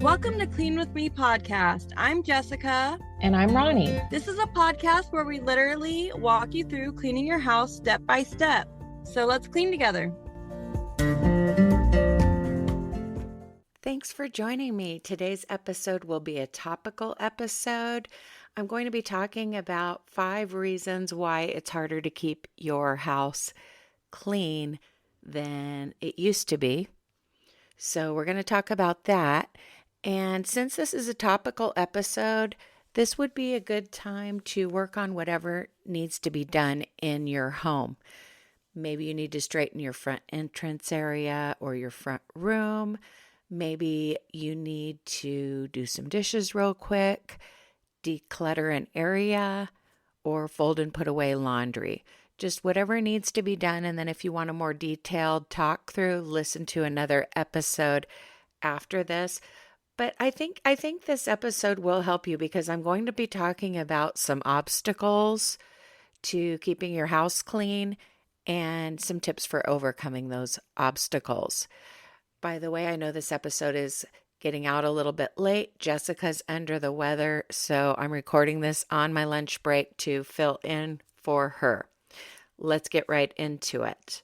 Welcome to Clean With Me podcast. I'm Jessica. And I'm Ronnie. This is a podcast where we literally walk you through cleaning your house step by step. So let's clean together. Thanks for joining me. Today's episode will be a topical episode. I'm going to be talking about 5 reasons why it's harder to keep your house clean than it used to be. So we're going to talk about that. And since this is a topical episode, this would be a good time to work on whatever needs to be done in your home. Maybe you need to straighten your front entrance area or your front room. Maybe you need to do some dishes real quick, declutter an area, or fold and put away laundry. Just whatever needs to be done. And then if you want a more detailed talk through, listen to another episode after this. But I think this episode will help you because I'm going to be talking about some obstacles to keeping your house clean and some tips for overcoming those obstacles. By the way, I know this episode is getting out a little bit late. Jessica's under the weather, so I'm recording this on my lunch break to fill in for her. Let's get right into it.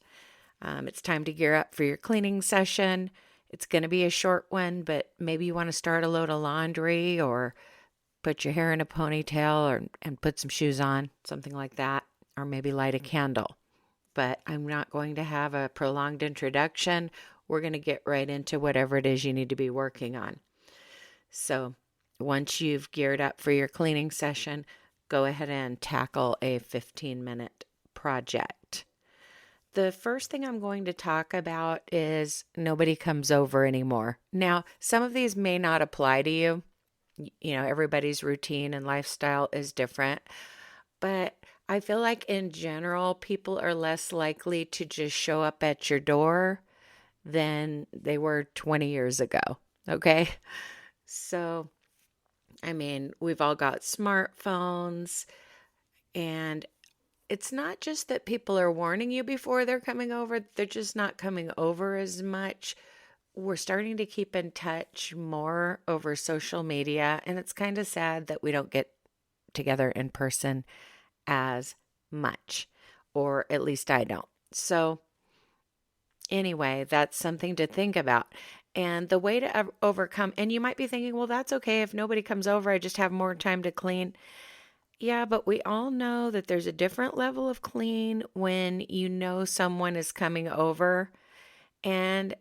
It's time to gear up for your cleaning session. It's going to be a short one, but maybe you want to start a load of laundry or put your hair in a ponytail and put some shoes on, something like that, or maybe light a candle. But I'm not going to have a prolonged introduction. We're going to get right into whatever it is you need to be working on. So once you've geared up for your cleaning session, go ahead and tackle a 15-minute project. The first thing I'm going to talk about is nobody comes over anymore. Now, some of these may not apply to you. You know, everybody's routine and lifestyle is different. But I feel like in general, people are less likely to just show up at your door than they were 20 years ago. Okay? So, I mean, we've all got smartphones, and it's not just that people are warning you before they're coming over, they're just not coming over as much. We're starting to keep in touch more over social media, and it's kind of sad that we don't get together in person as much, or at least I don't. So anyway, that's something to think about. And the way to overcome, and you might be thinking, well, that's okay. If nobody comes over, I just have more time to clean. Yeah, but we all know that there's a different level of clean when you know someone is coming over, and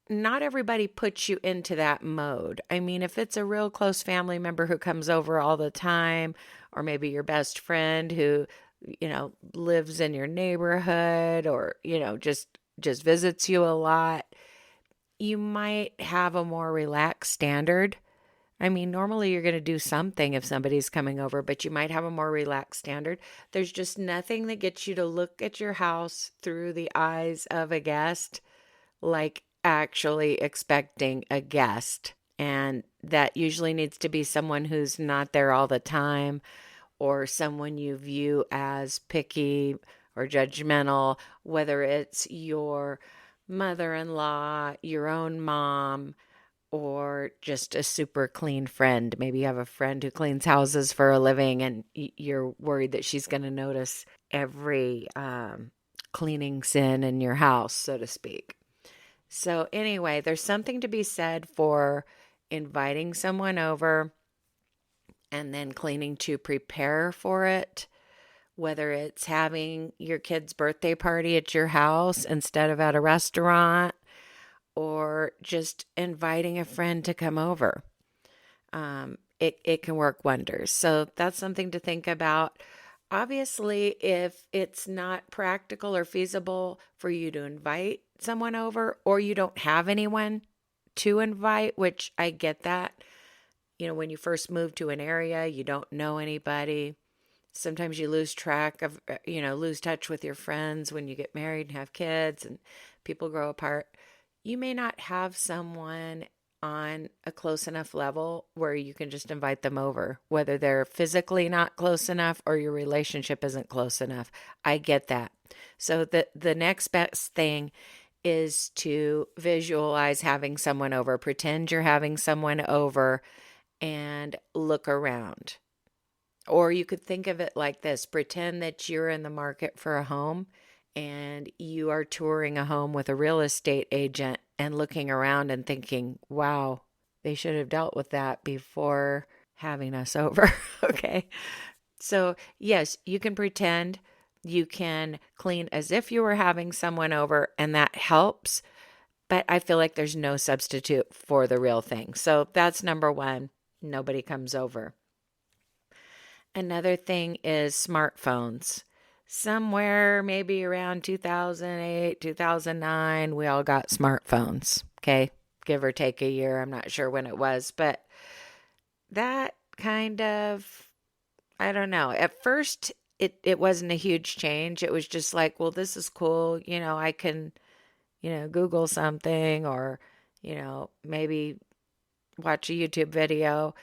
not everybody puts you into that mode. I mean, if it's a real close family member who comes over all the time, or maybe your best friend who, lives in your neighborhood or, just visits you a lot, you might have a more relaxed standard. I mean, normally you're going to do something if somebody's coming over, but you might have a more relaxed standard. There's just nothing that gets you to look at your house through the eyes of a guest, like actually expecting a guest. And that usually needs to be someone who's not there all the time, or someone you view as picky or judgmental, whether it's your mother-in-law, your own mom, or just a super clean friend. Maybe you have a friend who cleans houses for a living and you're worried that she's going to notice every cleaning sin in your house, so to speak. So anyway, there's something to be said for inviting someone over and then cleaning to prepare for it, whether it's having your kid's birthday party at your house instead of at a restaurant, or just inviting a friend to come over. It can work wonders. So that's something to think about. Obviously, if it's not practical or feasible for you to invite someone over, or you don't have anyone to invite, which I get that. When you first move to an area, you don't know anybody. Sometimes you lose track of, lose touch with your friends when you get married and have kids and people grow apart. You may not have someone on a close enough level where you can just invite them over, whether they're physically not close enough or your relationship isn't close enough. I get that. So the next best thing is to visualize having someone over. Pretend you're having someone over and look around. Or you could think of it like this: pretend that you're in the market for a home and you are touring a home with a real estate agent and looking around and thinking, wow, they should have dealt with that before having us over. Okay. So, yes, you can pretend, you can clean as if you were having someone over, and that helps. But I feel like there's no substitute for the real thing. So, that's number one. Nobody comes over. Another thing is smartphones. Somewhere maybe around 2008, 2009, we all got smartphones. Okay. Give or take a year. I'm not sure when it was, but that kind of, I don't know. At first, it wasn't a huge change. It was just like, well, this is cool. I can, Google something, or, maybe watch a YouTube video.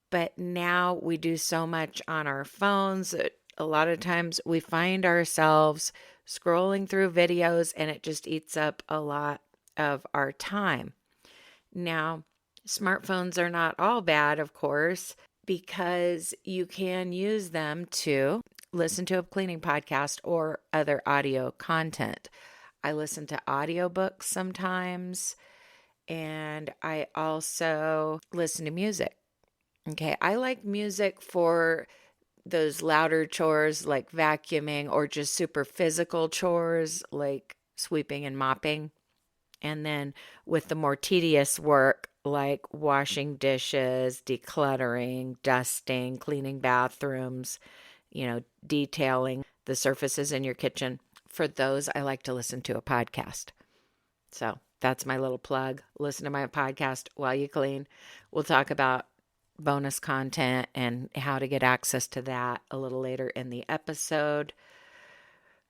But now we do so much on our phones that a lot of times we find ourselves scrolling through videos, and it just eats up a lot of our time. Now, smartphones are not all bad, of course, because you can use them to listen to a cleaning podcast or other audio content. I listen to audiobooks sometimes, and I also listen to music. Okay, I like music for those louder chores like vacuuming, or just super physical chores like sweeping and mopping. And then with the more tedious work like washing dishes, decluttering, dusting, cleaning bathrooms, detailing the surfaces in your kitchen, for those, I like to listen to a podcast. So that's my little plug. Listen to my podcast while you clean. We'll talk about bonus content and how to get access to that a little later in the episode.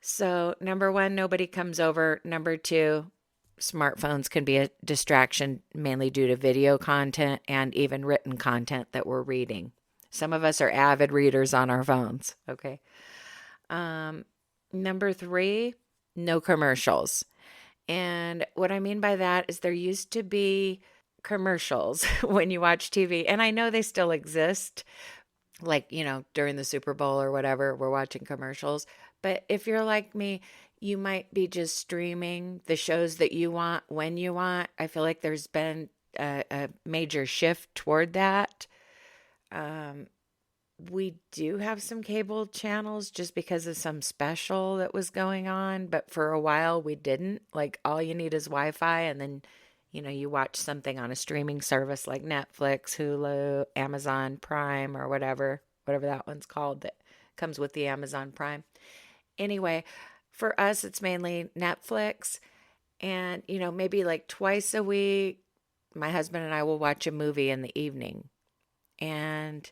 So, number one, nobody comes over. Number two, smartphones can be a distraction, mainly due to video content and even written content that we're reading. Some of us are avid readers on our phones. Okay. Number three, no commercials. And what I mean by that is there used to be commercials when you watch TV, and I know they still exist, like, during the Super Bowl or whatever, we're watching commercials. But if you're like me, you might be just streaming the shows that you want when you want. I feel like there's been a major shift toward that. We do have some cable channels just because of some special that was going on, but for a while we didn't. Like, all you need is Wi-Fi, and then you watch something on a streaming service like Netflix, Hulu, Amazon Prime, or whatever that one's called that comes with the Amazon Prime. Anyway, for us, it's mainly Netflix. And, maybe like twice a week, my husband and I will watch a movie in the evening. And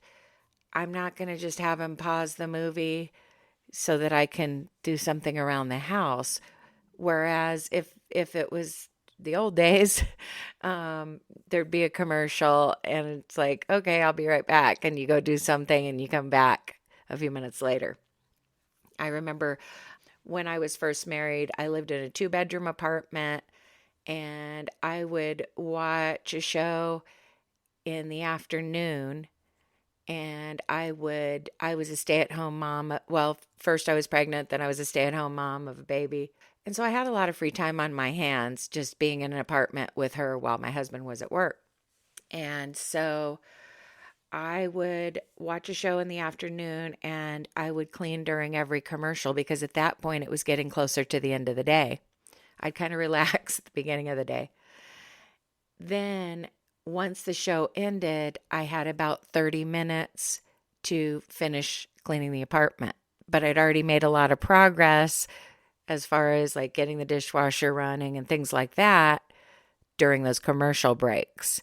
I'm not going to just have him pause the movie so that I can do something around the house. Whereas if it was the old days, there'd be a commercial and it's like, okay, I'll be right back. And you go do something and you come back a few minutes later. I remember when I was first married, I lived in a 2-bedroom apartment, and I would watch a show in the afternoon, and I was a stay-at-home mom. Well, first I was pregnant, then I was a stay-at-home mom of a baby. And so I had a lot of free time on my hands just being in an apartment with her while my husband was at work. And so I would watch a show in the afternoon, and I would clean during every commercial, because at that point it was getting closer to the end of the day. I'd kind of relax at the beginning of the day. Then once the show ended, I had about 30 minutes to finish cleaning the apartment. But I'd already made a lot of progress as far as like getting the dishwasher running and things like that during those commercial breaks.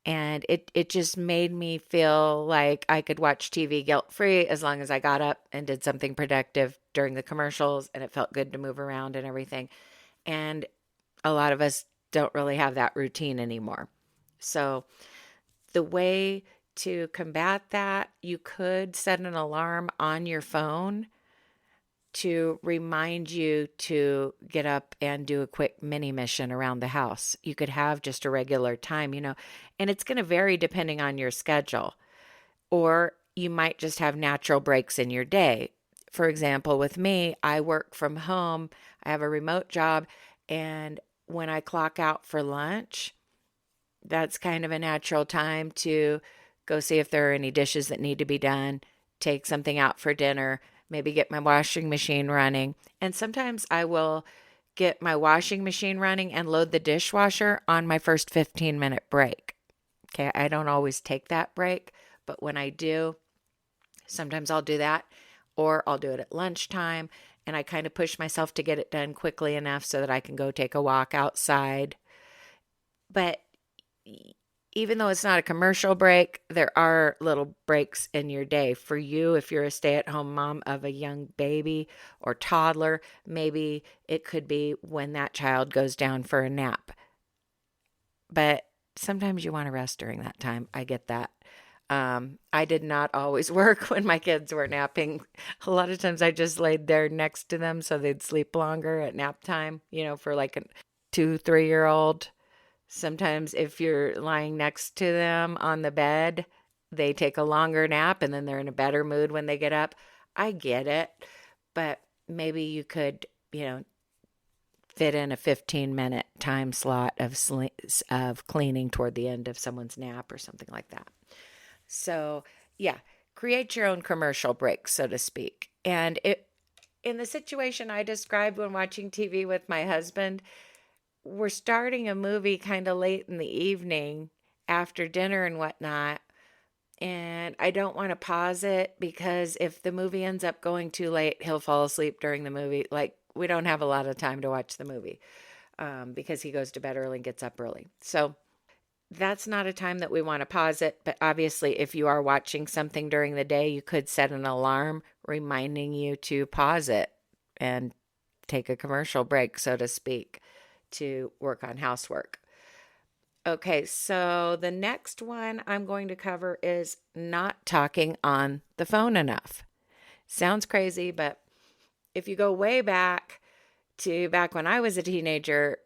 And it just made me feel like I could watch TV guilt-free as long as I got up and did something productive during the commercials, and it felt good to move around and everything. And a lot of us don't really have that routine anymore. So the way to combat that, you could set an alarm on your phone to remind you to get up and do a quick mini mission around the house. You could have just a regular time, and it's going to vary depending on your schedule. Or you might just have natural breaks in your day. For example, with me, I work from home, I have a remote job, and when I clock out for lunch, that's kind of a natural time to go see if there are any dishes that need to be done, take something out for dinner, maybe get my washing machine running. And sometimes I will get my washing machine running and load the dishwasher on my first 15-minute break. Okay, I don't always take that break, but when I do, sometimes I'll do that, or I'll do it at lunchtime, and I kind of push myself to get it done quickly enough so that I can go take a walk outside. But even though it's not a commercial break, there are little breaks in your day. For you, if you're a stay-at-home mom of a young baby or toddler, maybe it could be when that child goes down for a nap. But sometimes you want to rest during that time. I get that. I did not always work when my kids were napping. A lot of times I just laid there next to them so they'd sleep longer at nap time, for like a 2, 3-year-old. Sometimes if you're lying next to them on the bed, they take a longer nap and then they're in a better mood when they get up. I get it, but maybe you could, fit in a 15-minute time slot of cleaning toward the end of someone's nap or something like that. So, yeah, create your own commercial break, so to speak. And in the situation I described when watching TV with my husband, we're starting a movie kind of late in the evening after dinner and whatnot. And I don't want to pause it because if the movie ends up going too late, he'll fall asleep during the movie. Like, we don't have a lot of time to watch the movie because he goes to bed early and gets up early. So that's not a time that we want to pause it. But obviously, if you are watching something during the day, you could set an alarm reminding you to pause it and take a commercial break, so to speak, to work on housework. Okay, so the next one I'm going to cover is not talking on the phone enough. Sounds crazy, but if you go way back to back when I was a teenager,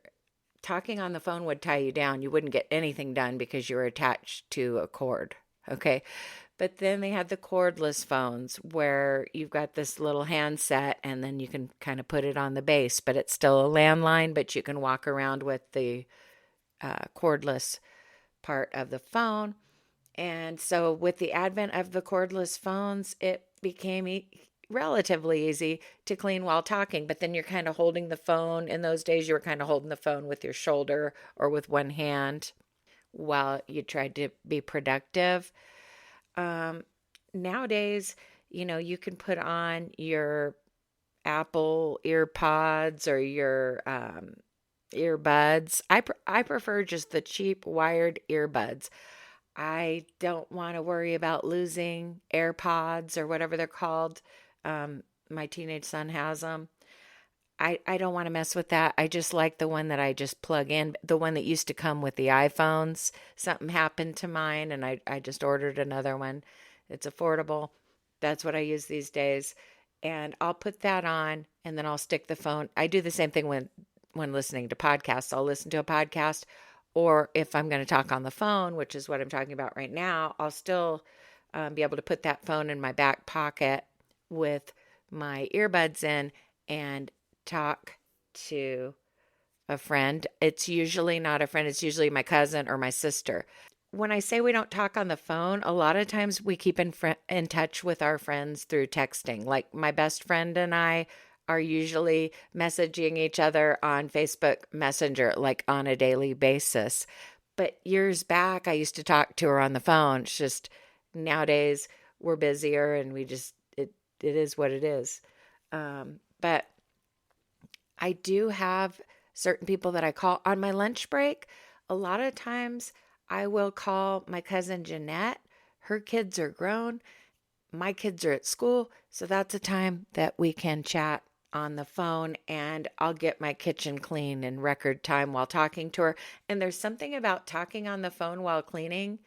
talking on the phone would tie you down. You wouldn't get anything done because you were attached to a cord, okay? But then they had the cordless phones where you've got this little handset and then you can kind of put it on the base, but it's still a landline, but you can walk around with the cordless part of the phone. And so with the advent of the cordless phones, it became relatively easy to clean while talking, but then you're kind of holding the phone. In those days, you were kind of holding the phone with your shoulder or with one hand while you tried to be productive. Nowadays, you can put on your Apple EarPods or your earbuds. I prefer just the cheap wired earbuds. I don't want to worry about losing AirPods or whatever they're called. My teenage son has them. I don't want to mess with that. I just like the one that I just plug in, the one that used to come with the iPhones. Something happened to mine and I just ordered another one. It's affordable. That's what I use these days. And I'll put that on and then I'll stick the phone. I do the same thing when listening to podcasts. I'll listen to a podcast, or if I'm going to talk on the phone, which is what I'm talking about right now, I'll still be able to put that phone in my back pocket with my earbuds in and talk to a friend. It's usually not a friend. It's usually my cousin or my sister. When I say we don't talk on the phone, a lot of times we keep in touch with our friends through texting. Like my best friend and I are usually messaging each other on Facebook Messenger, like on a daily basis. But years back, I used to talk to her on the phone. It's just nowadays we're busier and it is what it is. But I do have certain people that I call on my lunch break. A lot of times I will call my cousin Jeanette. Her kids are grown. My kids are at school. So that's a time that we can chat on the phone and I'll get my kitchen clean in record time while talking to her. And there's something about talking on the phone while cleaning.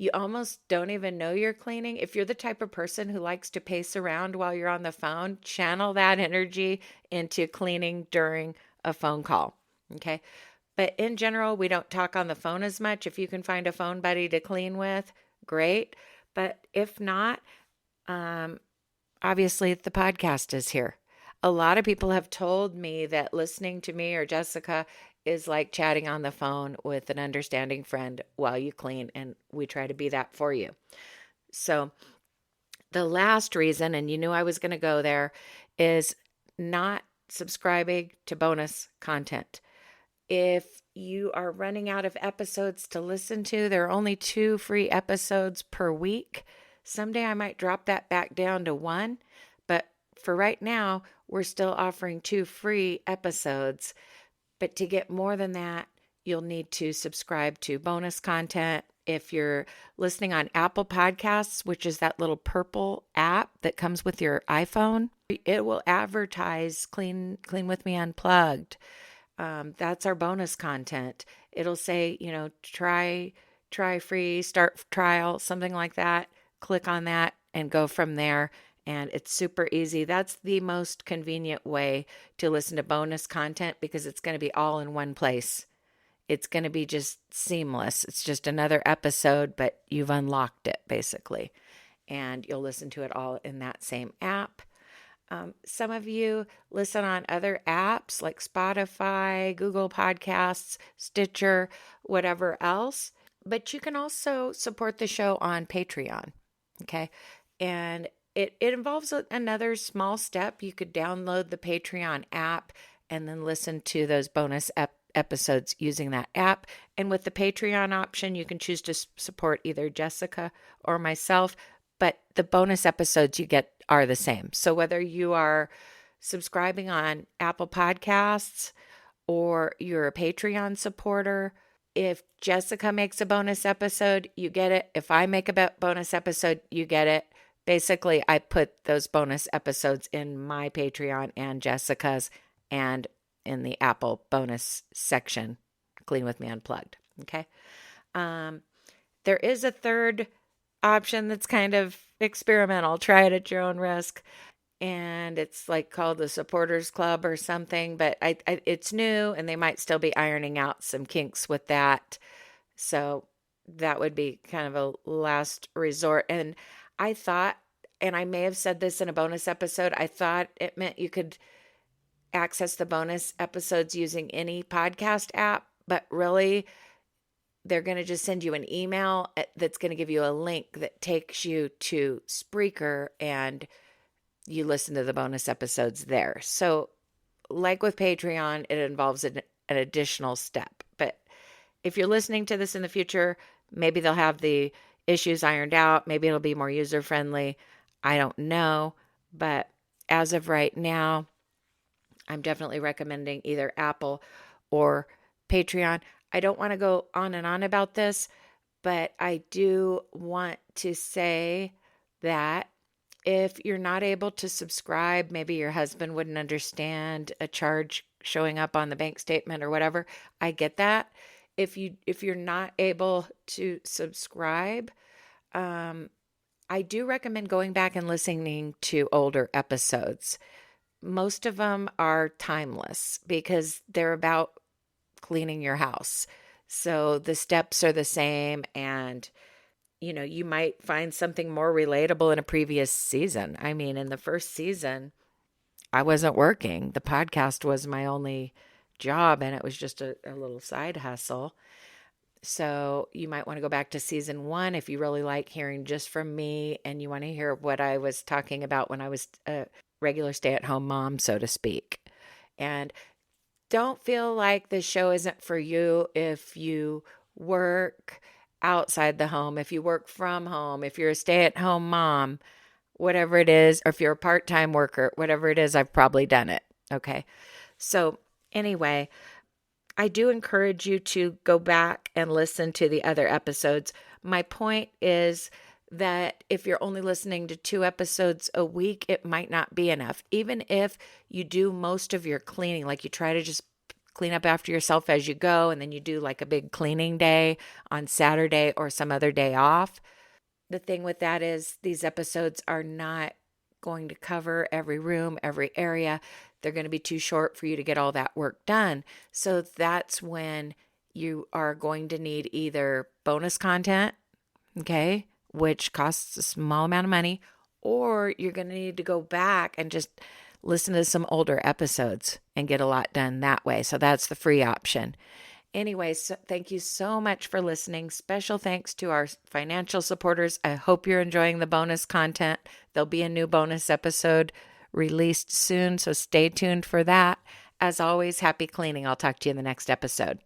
You almost don't even know you're cleaning. If you're the type of person who likes to pace around while you're on the phone, channel that energy into cleaning during a phone call. Okay. But in general, we don't talk on the phone as much. If you can find a phone buddy to clean with, great. But if not, obviously the podcast is here. A lot of people have told me that listening to me or Jessica is like chatting on the phone with an understanding friend while you clean, and we try to be that for you. So, the last reason, and you knew I was going to go there, is not subscribing to bonus content. If you are running out of episodes to listen to, there are only 2 free episodes per week. Someday I might drop that back down to 1, but for right now, we're still offering 2 free episodes. But to get more than that, you'll need to subscribe to bonus content. If you're listening on Apple Podcasts, which is that little purple app that comes with your iPhone, it will advertise Clean with Me Unplugged. That's our bonus content. It'll say, try free, start trial, something like that. Click on that and go from there. And it's super easy. That's the most convenient way to listen to bonus content because it's going to be all in one place. It's going to be just seamless. It's just another episode, but you've unlocked it basically. And you'll listen to it all in that same app. Some of you listen on other apps like Spotify, Google Podcasts, Stitcher, whatever else. But you can also support the show on Patreon. Okay. And it involves another small step. You could download the Patreon app and then listen to those bonus episodes using that app. And with the Patreon option, you can choose to support either Jessica or myself, but the bonus episodes you get are the same. So whether you are subscribing on Apple Podcasts or you're a Patreon supporter, if Jessica makes a bonus episode, you get it. If I make a bonus episode, you get it. Basically, I put those bonus episodes in my Patreon and Jessica's and in the Apple bonus section, Clean With Me Unplugged. Okay. There is a third option that's kind of experimental. Try it at your own risk. And it's like called the Supporters Club or something, but it's new and they might still be ironing out some kinks with that. So that would be kind of a last resort. And I thought, and I may have said this in a bonus episode, I thought it meant you could access the bonus episodes using any podcast app, but really they're going to just send you an email that's going to give you a link that takes you to Spreaker and you listen to the bonus episodes there. So like with Patreon, it involves an additional step. But if you're listening to this in the future, maybe they'll have the issues ironed out. Maybe it'll be more user-friendly. I don't know. But as of right now, I'm definitely recommending either Apple or Patreon. I don't want to go on and on about this, but I do want to say that if you're not able to subscribe, maybe your husband wouldn't understand a charge showing up on the bank statement or whatever. I get that. If you're not able to subscribe, I do recommend going back and listening to older episodes. Most of them are timeless because they're about cleaning your house. So the steps are the same and you might find something more relatable in a previous season. I mean, in the first season, I wasn't working. The podcast was my only job and it was just a little side hustle. So you might want to go back to season 1 if you really like hearing just from me and you want to hear what I was talking about when I was a regular stay-at-home mom, so to speak. And don't feel like the show isn't for you if you work outside the home, if you work from home, if you're a stay-at-home mom, whatever it is, or if you're a part-time worker, whatever it is, I've probably done it. Okay. So anyway, I do encourage you to go back and listen to the other episodes. My point is that if you're only listening to 2 episodes a week, it might not be enough. Even if you do most of your cleaning, like you try to just clean up after yourself as you go, and then you do like a big cleaning day on Saturday or some other day off. The thing with that is these episodes are not going to cover every room, every area. They're going to be too short for you to get all that work done. So that's when you are going to need either bonus content, okay, which costs a small amount of money, or you're going to need to go back and just listen to some older episodes and get a lot done that way. So that's the free option. Anyways, so thank you so much for listening. Special thanks to our financial supporters. I hope you're enjoying the bonus content. There'll be a new bonus episode released soon, so stay tuned for that. As always, happy cleaning. I'll talk to you in the next episode.